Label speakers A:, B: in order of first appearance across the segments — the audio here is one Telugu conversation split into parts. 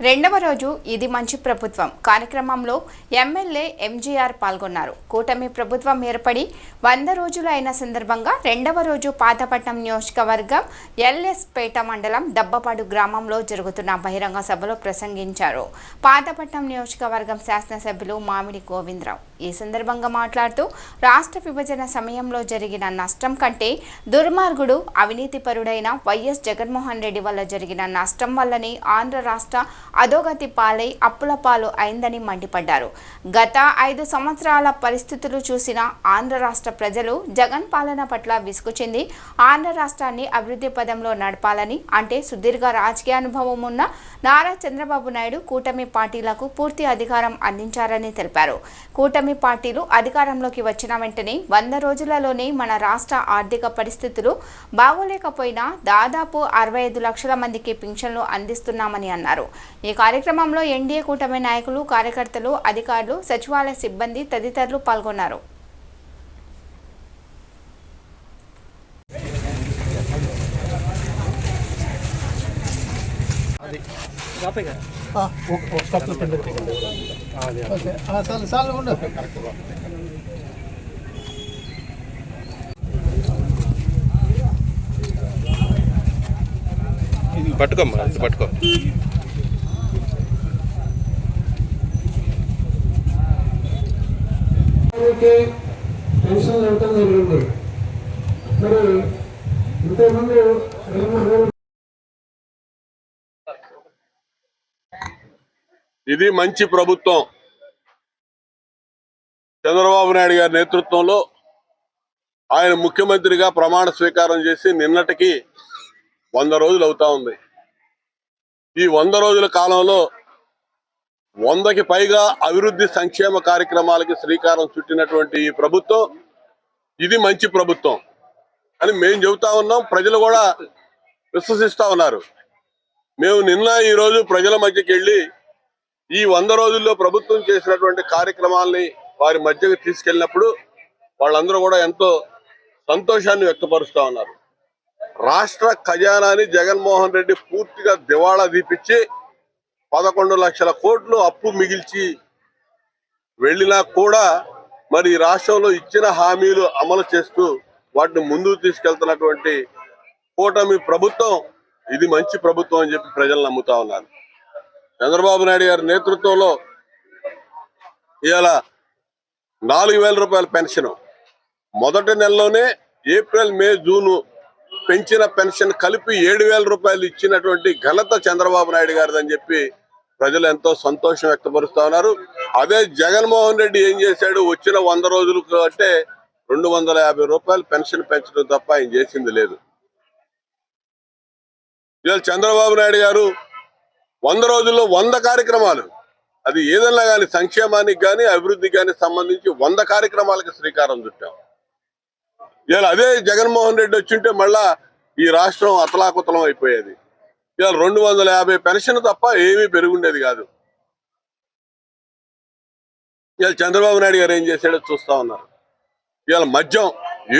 A: రెండవ రోజు ఇది మంచి ప్రభుత్వం కార్యక్రమంలో ఎమ్మెల్యే ఎంజీఆర్ పాల్గొన్నారు. కూటమి ప్రభుత్వం ఏర్పడి 100 రోజులు అయిన సందర్భంగా రెండవ రోజు పాతపట్నం నియోజకవర్గం ఎల్ఎస్పేట మండలం దబ్బపాడు గ్రామంలో జరుగుతున్న బహిరంగ సభలో ప్రసంగించారు. పాతపట్నం నియోజకవర్గం శాసనసభ్యులు మామిడి గోవిందరావు ఈ సందర్భంగా మాట్లాడుతూ రాష్ట్ర విభజన సమయంలో జరిగిన నష్టం కంటే దుర్మార్గుడు అవినీతిపరుడైన వైఎస్ జగన్మోహన్ రెడ్డి వల్ల జరిగిన నష్టం వల్లనే ఆంధ్ర రాష్ట్ర అధోగతి పాలై అప్పుల పాలు అయిందని మండిపడ్డారు. గత 5 సంవత్సరాల పరిస్థితులు చూసిన ఆంధ్ర రాష్ట్ర ప్రజలు జగన్ పాలన పట్ల విసుగు చెంది ఆంధ్ర రాష్ట్రాన్ని అభివృద్ధి పదంలో నడపాలని, అంటే సుదీర్ఘ రాజకీయ అనుభవం ఉన్న నారా చంద్రబాబు నాయుడు కూటమి పార్టీలకు పూర్తి అధికారం అందించారని తెలిపారు. కూటమి పార్టీలు అధికారంలోకి వచ్చిన వెంటనే 100 రోజులలోనే మన రాష్ట్ర ఆర్థిక పరిస్థితులు బాగోలేకపోయినా దాదాపు 65 లక్షల మందికి పింఛన్లు అందిస్తున్నామని అన్నారు. ఈ కార్యక్రమంలో ఎన్డీఏ కూటమి నాయకులు, కార్యకర్తలు, అధికారులు, సచివాలయ సిబ్బంది తదితరులు పాల్గొన్నారు.
B: పట్టుకోమ్మా, పట్టుకో.
C: పెన్షన్లు ఇవ్వటం జరిగింది. మరి ఇంతకుముందు 2-3 రోజులు
B: ఇది మంచి ప్రభుత్వం. చంద్రబాబు నాయుడు గారి నేతృత్వంలో ఆయన ముఖ్యమంత్రిగా ప్రమాణ స్వీకారం చేసి నిన్నటికి 100 రోజులు అవుతా ఉంది. ఈ 100 రోజుల కాలంలో 100కి పైగా అభివృద్ధి సంక్షేమ కార్యక్రమాలకి శ్రీకారం చుట్టినటువంటి ఈ ప్రభుత్వం ఇది మంచి ప్రభుత్వం అని మేము చెబుతా ఉన్నాం. ప్రజలు కూడా విశ్వసిస్తా ఉన్నారు. మేము నిన్న ఈరోజు ప్రజల మధ్యకి వెళ్ళి ఈ 100 రోజుల్లో ప్రభుత్వం చేసినటువంటి కార్యక్రమాలని వారి మధ్యకి తీసుకెళ్ళినప్పుడు వాళ్ళందరూ కూడా ఎంతో సంతోషాన్ని వ్యక్తపరుస్తా ఉన్నారు. రాష్ట్ర ఖజానాని జగన్మోహన్ రెడ్డి పూర్తిగా దివాళా తీపిచ్చి 11 లక్షల కోట్లు అప్పు మిగిల్చి వెళ్ళినా కూడా మరి రాష్ట్రంలో ఇచ్చిన హామీలు అమలు చేస్తూ వాటిని ముందుకు తీసుకెళ్తున్నటువంటి కూటమి ప్రభుత్వం ఇది మంచి ప్రభుత్వం అని చెప్పి ప్రజలు నమ్ముతా ఉన్నారు. చంద్రబాబు నాయుడు గారి నేతృత్వంలో ఇవాళ 4,000 రూపాయల పెన్షన్ మొదటి నెలలోనే ఏప్రిల్, మే, జూను పెంచిన పెన్షన్ కలిపి 7,000 రూపాయలు ఇచ్చినటువంటి ఘనత చంద్రబాబు నాయుడు గారిదని చెప్పి ప్రజలు ఎంతో సంతోషం వ్యక్తపరుస్తా ఉన్నారు. అదే జగన్మోహన్ రెడ్డి ఏం చేశాడు? వచ్చిన 100 రోజులకు అంటే 250 రూపాయలు పెన్షన్ పెంచడం తప్ప ఆయన చేసింది లేదు. ఇవాళ చంద్రబాబు నాయుడు గారు 100 రోజుల్లో 100 కార్యక్రమాలు, అది ఏదన్నా కానీ సంక్షేమానికి కానీ అభివృద్ధికి కానీ సంబంధించి 100 కార్యక్రమాలకు శ్రీకారం చుట్టాం. ఇవాళ అదే జగన్మోహన్ రెడ్డి వచ్చింటే మళ్ళా ఈ రాష్ట్రం అతలాకుతలం అయిపోయేది. ఇవాళ 250 పెన్షన్ తప్ప ఏమీ పెరుగుండేది కాదు. ఇవాళ చంద్రబాబు నాయుడు గారు ఏం చేశాడో చూస్తా ఉన్నారు. ఇవాళ మద్యం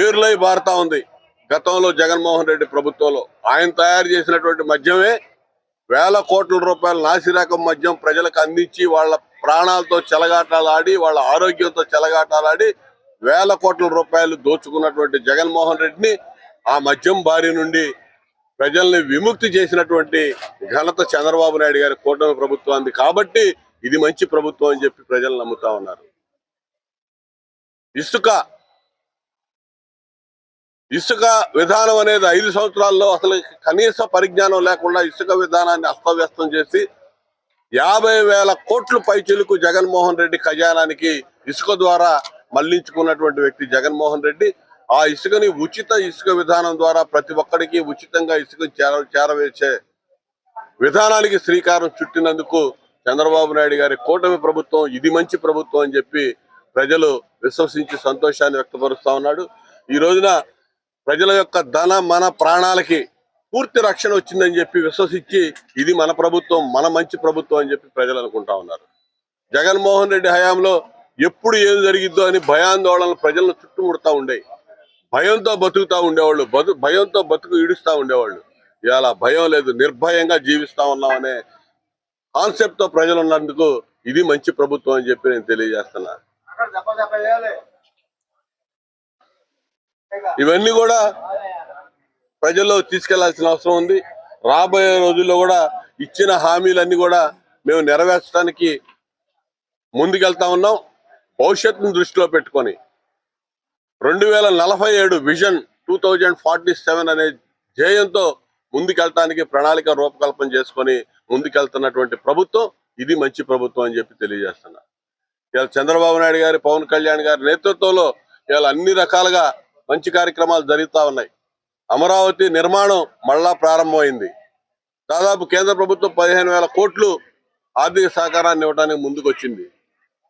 B: ఏరులై బారుతా ఉంది. గతంలో జగన్మోహన్ రెడ్డి ప్రభుత్వంలో ఆయన తయారు చేసినటువంటి మద్యమే వేల కోట్ల రూపాయల నాసిరకం మద్యం ప్రజలకు అందించి వాళ్ళ ప్రాణాలతో చెలగాటాలాడి, వాళ్ళ ఆరోగ్యంతో చెలగాటాలాడి వేల కోట్ల రూపాయలు దోచుకున్నటువంటి జగన్మోహన్ రెడ్డిని ఆ మద్యం బారి నుండి ప్రజల్ని విముక్తి చేసినటువంటి ఘనత చంద్రబాబు నాయుడు గారి కూటమి ప్రభుత్వానికి. కాబట్టి ఇది మంచి ప్రభుత్వం అని చెప్పి ప్రజలు నమ్ముతా ఉన్నారు. ఇసుక విధానం అనేది 5 సంవత్సరాల్లో అసలు కనీస పరిజ్ఞానం లేకుండా ఇసుక విధానాన్ని అస్తవ్యస్తం చేసి 50,000 కోట్ల పైచిలకు జగన్మోహన్ రెడ్డి ఖజానానికి ఇసుక ద్వారా మళ్లించుకున్నటువంటి వ్యక్తి జగన్మోహన్ రెడ్డి. ఆ ఇసుకని ఉచిత ఇసుక విధానం ద్వారా ప్రతి ఒక్కడికి ఉచితంగా ఇసుక చేరవేసే విధానానికి శ్రీకారం చుట్టినందుకు చంద్రబాబు నాయుడు గారి కూటమి ప్రభుత్వం ఇది మంచి ప్రభుత్వం అని చెప్పి ప్రజలు విశ్వసించి సంతోషాన్ని వ్యక్తపరుస్తా ఉన్నాడు. ఈ రోజున ప్రజల యొక్క ధన మన ప్రాణాలకి పూర్తి రక్షణ వచ్చిందని చెప్పి విశ్వసించి ఇది మన ప్రభుత్వం, మన మంచి ప్రభుత్వం అని చెప్పి ప్రజలు అనుకుంటా ఉన్నారు. జగన్మోహన్ రెడ్డి హయాంలో ఎప్పుడు ఏం జరిగిద్దో అని భయాందోళనలు ప్రజలను చుట్టుముడతా ఉండేవి. భయంతో బతుకుతా ఉండేవాళ్ళు, భయంతో బతుకు ఈడుస్తూ ఉండేవాళ్ళు. ఇవాళ భయం లేదు, నిర్భయంగా జీవిస్తా ఉన్నామనే కాన్సెప్ట్ తో ప్రజలు ఉన్నందుకు ఇది మంచి ప్రభుత్వం అని చెప్పి నేను తెలియజేస్తున్నా. ఇవన్నీ కూడా ప్రజల్లో తీసుకెళ్లాల్సిన అవసరం ఉంది. రాబోయే రోజుల్లో కూడా ఇచ్చిన హామీలన్నీ కూడా మేము నెరవేర్చడానికి ముందుకెళ్తా ఉన్నాం. భవిష్యత్తును దృష్టిలో పెట్టుకొని 2047 విజన్ 2047 అనే ధ్యేయంతో ముందుకెళ్తానికి ప్రణాళిక రూపకల్పన చేసుకొని ముందుకెళ్తున్నటువంటి ప్రభుత్వం ఇది మంచి ప్రభుత్వం అని చెప్పి తెలియజేస్తున్నా. ఇలా చంద్రబాబు నాయుడు గారి, పవన్ కళ్యాణ్ గారి నేతృత్వంలో ఇలా అన్ని రకాలుగా మంచి కార్యక్రమాలు జరుగుతూ ఉన్నాయి. అమరావతి నిర్మాణం మళ్ళా ప్రారంభమైంది. దాదాపు కేంద్ర ప్రభుత్వం 15,000 కోట్లు ఆర్థిక సహకారాన్ని ఇవ్వడానికి ముందుకు వచ్చింది.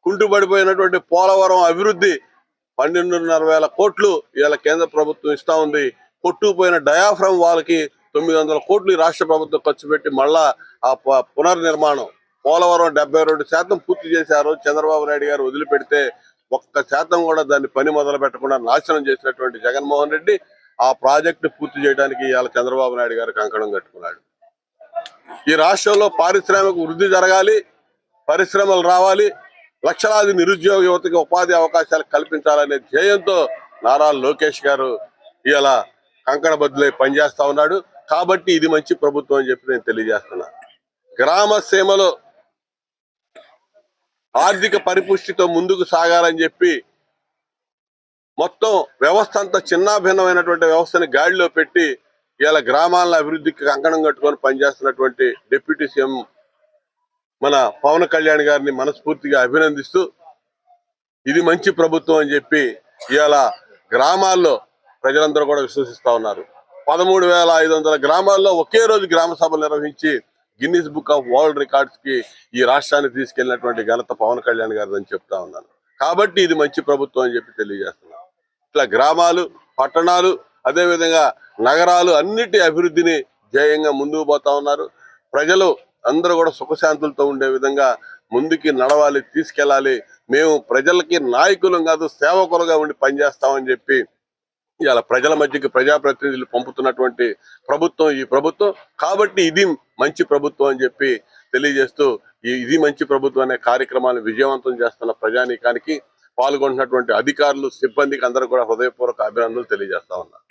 B: కుంటుపడిపోయినటువంటి పోలవరం అభివృద్ధి 12,500 కోట్లు ఇవాళ కేంద్ర ప్రభుత్వం ఇస్తా ఉంది. కొట్టుకుపోయిన డయాఫ్రమ్ వాళ్ళకి 900 కోట్లు రాష్ట్ర ప్రభుత్వం ఖర్చు పెట్టి మళ్ళా ఆ పునర్నిర్మాణం పోలవరం 72% పూర్తి చేశారు. చంద్రబాబు నాయుడు గారు వదిలిపెడితే 1% కూడా దాన్ని పని మొదలు పెట్టకుండా నాశనం చేసినటువంటి జగన్మోహన్ రెడ్డి ఆ ప్రాజెక్టు పూర్తి చేయడానికి ఇవాళ చంద్రబాబు నాయుడు గారు కంకణం కట్టుకున్నాడు. ఈ రాష్ట్రంలో పారిశ్రామిక వృద్ధి జరగాలి, పరిశ్రమలు రావాలి, లక్షలాది నిరుద్యోగ యువతకి ఉపాధి అవకాశాలు కల్పించాలనే ధ్యేయంతో నారా లోకేష్ గారు ఇలా కంకణ బద్దులై పనిచేస్తా ఉన్నాడు. కాబట్టి ఇది మంచి ప్రభుత్వం అని చెప్పి నేను తెలియజేస్తున్నా. గ్రామ సీమలో ఆర్థిక పరిపుష్టితో ముందుకు సాగాలని చెప్పి మొత్తం వ్యవస్థ అంతా చిన్నాభిన్నమైనటువంటి వ్యవస్థని గాడిలో పెట్టి ఇలా గ్రామాల అభివృద్ధికి కంకణం కట్టుకొని పనిచేస్తున్నటువంటి డిప్యూటీ సీఎం మన పవన్ కళ్యాణ్ గారిని మనస్ఫూర్తిగా అభినందిస్తూ ఇది మంచి ప్రభుత్వం అని చెప్పి ఇవాళ గ్రామాల్లో ప్రజలందరూ కూడా విశ్వసిస్తా ఉన్నారు. 13,500 గ్రామాల్లో ఒకే రోజు గ్రామ సభలు నిర్వహించి Guinness book of world records కి ఈ రాష్ట్రాన్ని తీసుకెళ్లినటువంటి ఘనత పవన్ కళ్యాణ్ గారిని అని చెప్తా ఉన్నాను. కాబట్టి ఇది మంచి ప్రభుత్వం అని చెప్పి తెలియజేస్తున్నాను. ఇట్లా గ్రామాలు, పట్టణాలు, అదేవిధంగా నగరాలు అన్నిటి అభివృద్ధిని ధ్యేయంగా ముందుకు పోతా ఉన్నారు. ప్రజలు అందరూ కూడా సుఖశాంతులతో ఉండే విధంగా ముందుకి నడవాలి, తీసుకెళ్లాలి. మేము ప్రజలకి నాయకులం కాదు, సేవకులుగా ఉండి పనిచేస్తామని చెప్పి ఇలా ప్రజల మధ్యకి ప్రజాప్రతినిధులు పంపుతున్నటువంటి ప్రభుత్వం ఈ ప్రభుత్వం. కాబట్టి ఇది మంచి ప్రభుత్వం అని చెప్పి తెలియజేస్తూ ఇది మంచి ప్రభుత్వం అనే కార్యక్రమాన్ని విజయవంతం చేస్తున్న ప్రజానీకానికి, పాల్గొంటున్నటువంటి అధికారులు, సిబ్బందికి అందరూ కూడా హృదయపూర్వక అభినందనలు తెలియజేస్తా ఉన్నారు.